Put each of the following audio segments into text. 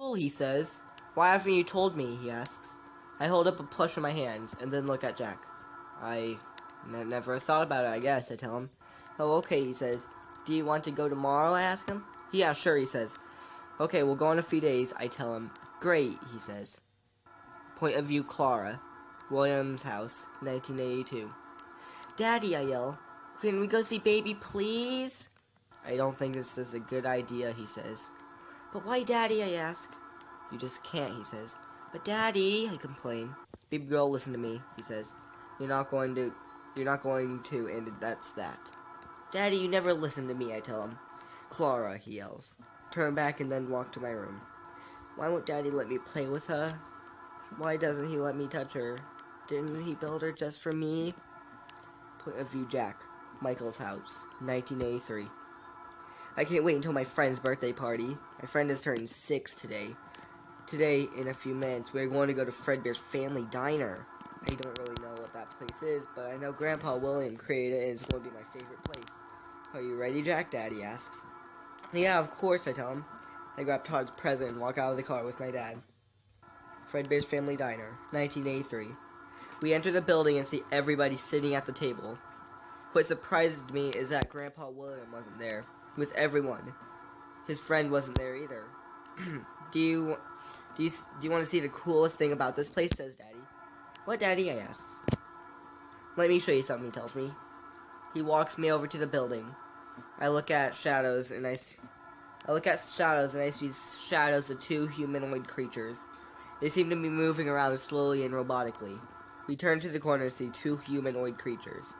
Well, he says. Why haven't you told me, he asks. I hold up a plush in my hands, and then look at Jack. I never thought about it, I guess, I tell him. Oh, okay, he says. Do you want to go tomorrow, I ask him. Yeah, sure, he says. Okay, we'll go in a few days, I tell him. Great, he says. Point of view, Clara. William's house, 1982. Daddy, I yell. Can we go see baby, please? I don't think this is a good idea, he says. But why, Daddy, I ask. You just can't, he says. But Daddy, I complain. Baby girl, listen to me, he says. You're not going to, and that's that. Daddy, you never listen to me, I tell him. Clara, he yells. Turn back and then walk to my room. Why won't Daddy let me play with her? Why doesn't he let me touch her? Didn't he build her just for me? Point of view, Jack. Michael's house, 1983. I can't wait until my friend's birthday party. My friend is turning 6 today. Today, in a few minutes, we're going to go to Fredbear's Family Diner. I don't really know what that place is, but I know Grandpa William created it and it's going to be my favorite place. Are you ready, Jack? Daddy asks. Yeah, of course, I tell him. I grab Todd's present and walk out of the car with my dad. Fredbear's Family Diner, 1983. We enter the building and see everybody sitting at the table. What surprised me is that Grandpa William wasn't there, with everyone. His friend wasn't there either. Do you want to see the coolest thing about this place? Says Daddy. What, Daddy? I asks. Let me show you something, he tells me. He walks me over to the building. I look at shadows and I see shadows of 2 humanoid creatures. They seem to be moving around slowly and robotically. We turn to the corner and see 2 humanoid creatures.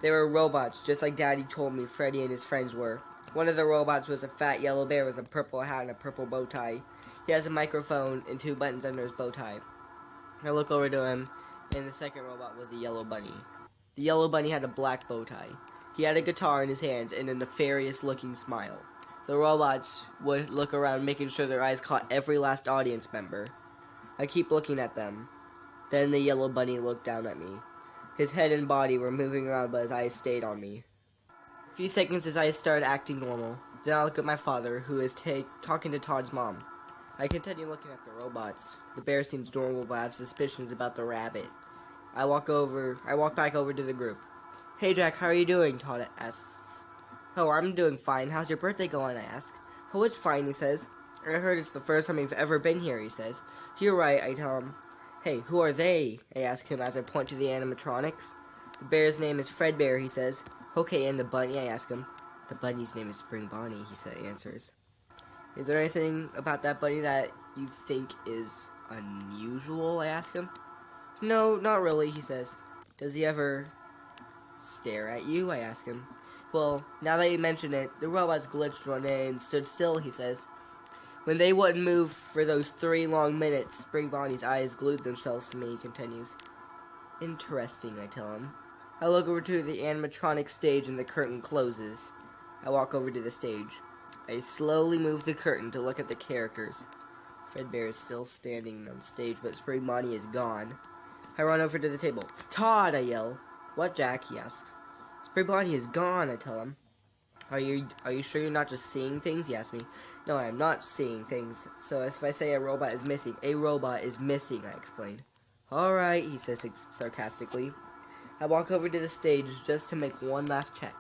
They were robots, just like Daddy told me Freddy and his friends were. One of the robots was a fat yellow bear with a purple hat and a purple bow tie. He has a microphone and 2 buttons under his bow tie. I look over to him, and the second robot was a yellow bunny. The yellow bunny had a black bow tie. He had a guitar in his hands and a nefarious-looking smile. The robots would look around, making sure their eyes caught every last audience member. I keep looking at them. Then the yellow bunny looked down at me. His head and body were moving around, but his eyes stayed on me. A few seconds, his eyes started acting normal. Then I look at my father, who is talking to Todd's mom. I continue looking at the robots. The bear seems normal, but I have suspicions about the rabbit. I walk back over to the group. Hey Jack, how are you doing? Todd asks. Oh, I'm doing fine. How's your birthday going? I ask. Oh, it's fine, he says. I heard it's the first time you've ever been here, he says. You're right, I tell him. Hey, who are they? I ask him as I point to the animatronics. The bear's name is Fredbear, he says. Okay, and the bunny? I ask him. The bunny's name is Spring Bonnie, he answers. Is there anything about that bunny that you think is unusual? I ask him. No, not really, he says. Does he ever stare at you? I ask him. Well, now that you mention it, the robots glitched one day and stood still, he says. When they wouldn't move for those 3 long minutes, Spring Bonnie's eyes glued themselves to me, he continues. Interesting, I tell him. I look over to the animatronic stage and the curtain closes. I walk over to the stage. I slowly move the curtain to look at the characters. Fredbear is still standing on stage, but Spring Bonnie is gone. I run over to the table. Todd, I yell. What, Jack? He asks. Spring Bonnie is gone, I tell him. Are you sure you're not just seeing things? He asks me. No, I am not seeing things. So if I say a robot is missing, a robot is missing, I explain. Alright, he says sarcastically. I walk over to the stage just to make one last check.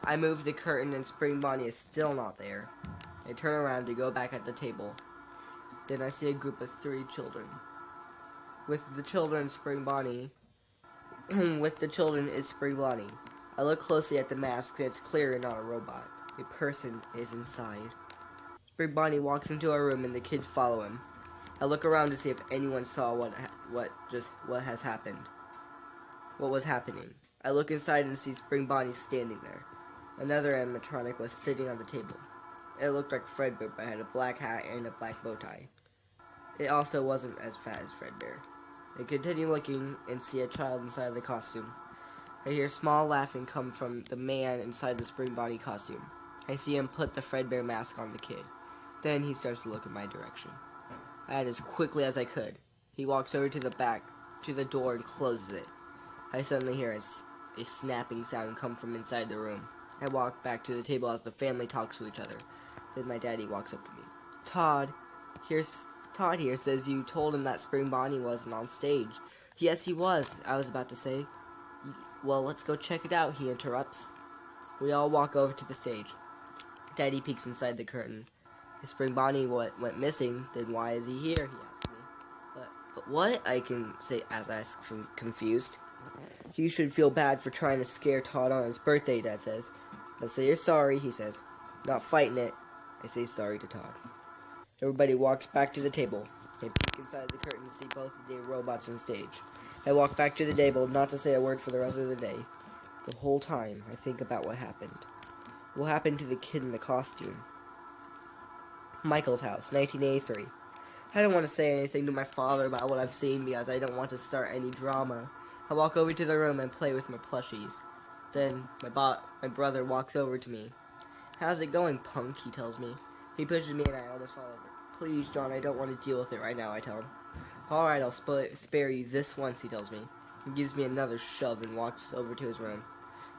I move the curtain and Spring Bonnie is still not there. I turn around to go back at the table. Then I see a group of 3 children. With the children is Spring Bonnie. I look closely at the mask and it's clear not a robot. A person is inside. Spring Bonnie walks into our room and the kids follow him. I look around to see if anyone saw what was happening. I look inside and see Spring Bonnie standing there. Another animatronic was sitting on the table. It looked like Fredbear, but had a black hat and a black bow tie. It also wasn't as fat as Fredbear. I continue looking and see a child inside the costume. I hear small laughing come from the man inside the Spring Bonnie costume. I see him put the Fredbear mask on the kid. Then he starts to look in my direction. I add as quickly as I could. He walks over to the door and closes it. I suddenly hear a snapping sound come from inside the room. I walk back to the table as the family talks to each other. Then my daddy walks up to me. Todd, Here's Todd here says you told him that Spring Bonnie wasn't on stage. Yes, he was, I was about to say. Well, let's go check it out, he interrupts. We all walk over to the stage. Daddy peeks inside the curtain. If Spring Bonnie went missing, then why is he here, he asks me. But what? I can say as I ask, confused. You should feel bad for trying to scare Todd on his birthday, Dad says. Let's say you're sorry, he says. Not fighting it. I say sorry to Todd. Everybody walks back to the table. They peek inside the curtain to see both the robots on stage. I walk back to the table, not to say a word for the rest of the day. The whole time, I think about what happened. What happened to the kid in the costume? Michael's house, 1983. I don't want to say anything to my father about what I've seen because I don't want to start any drama. I walk over to the room and play with my plushies. Then, my brother walks over to me. How's it going, punk, he tells me. He pushes me and I almost fall over. Please, John, I don't want to deal with it right now, I tell him. Alright, I'll spare you this once, he tells me. He gives me another shove and walks over to his room.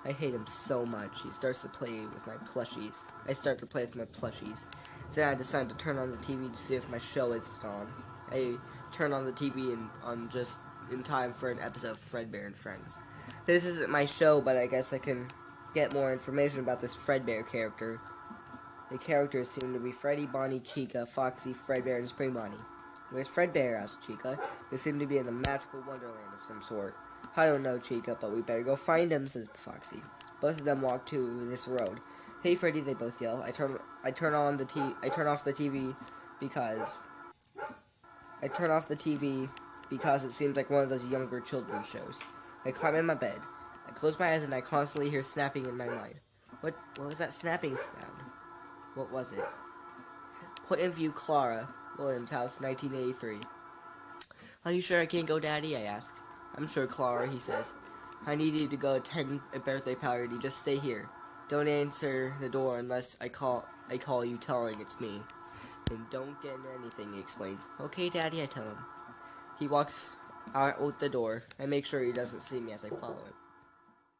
I hate him so much. He starts to play with my plushies. I start to play with my plushies. Then I decide to turn on the TV to see if my show is on. I turn on the TV on just in time for an episode of Fredbear and Friends. This isn't my show, but I guess I can get more information about this Fredbear character. The characters seem to be Freddy, Bonnie, Chica, Foxy, Fredbear, and Spring Bonnie. Where's Fredbear? Asked Chica. They seem to be in the magical wonderland of some sort. I don't know, Chica, but we better go find them, says Foxy. Both of them walk to this road. Hey, Freddy, they both yell. I turn off the TV because it seems like one of those younger children's shows. I climb in my bed. I close my eyes and I constantly hear snapping in my mind. What was that snapping sound? What was it? Point of view, Clara. Williams' house, 1983. Are you sure I can't go, Daddy? I ask. I'm sure, Clara, he says. I need you to go attend a birthday party. Just stay here. Don't answer the door unless I call you telling it's me. And don't get into anything, he explains. Okay, Daddy, I tell him. He walks out the door. I make sure he doesn't see me as I follow him.